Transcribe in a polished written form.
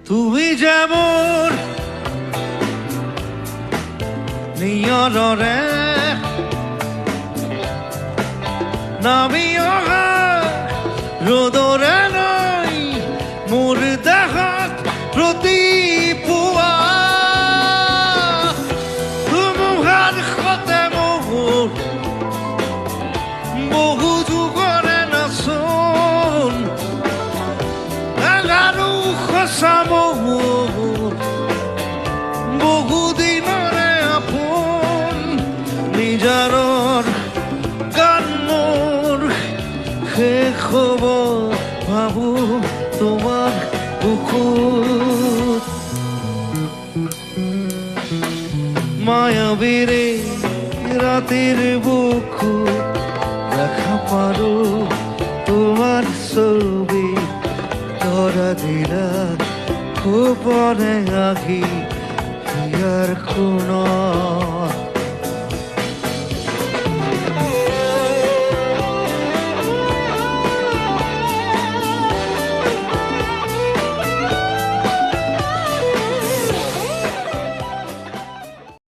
তুমি যেমন নিয়রে নামিও রোদরে নাই মোর দেখাত প্রতি পুয়া তুমুহার খতে মোর বহু যুগরে নাচন এগারো খসা মোর বহুদিনরে আপন নিজাৰৰ গান মোৰ শেষ হ'ব ভাবো তোমাক বুকুত মায়াবীৰে ৰাতিৰ বুকুত দেখা পাৰো তোমাৰ ছবি ধৰা দিলা গোপনে আহি ইয়াৰ কোণত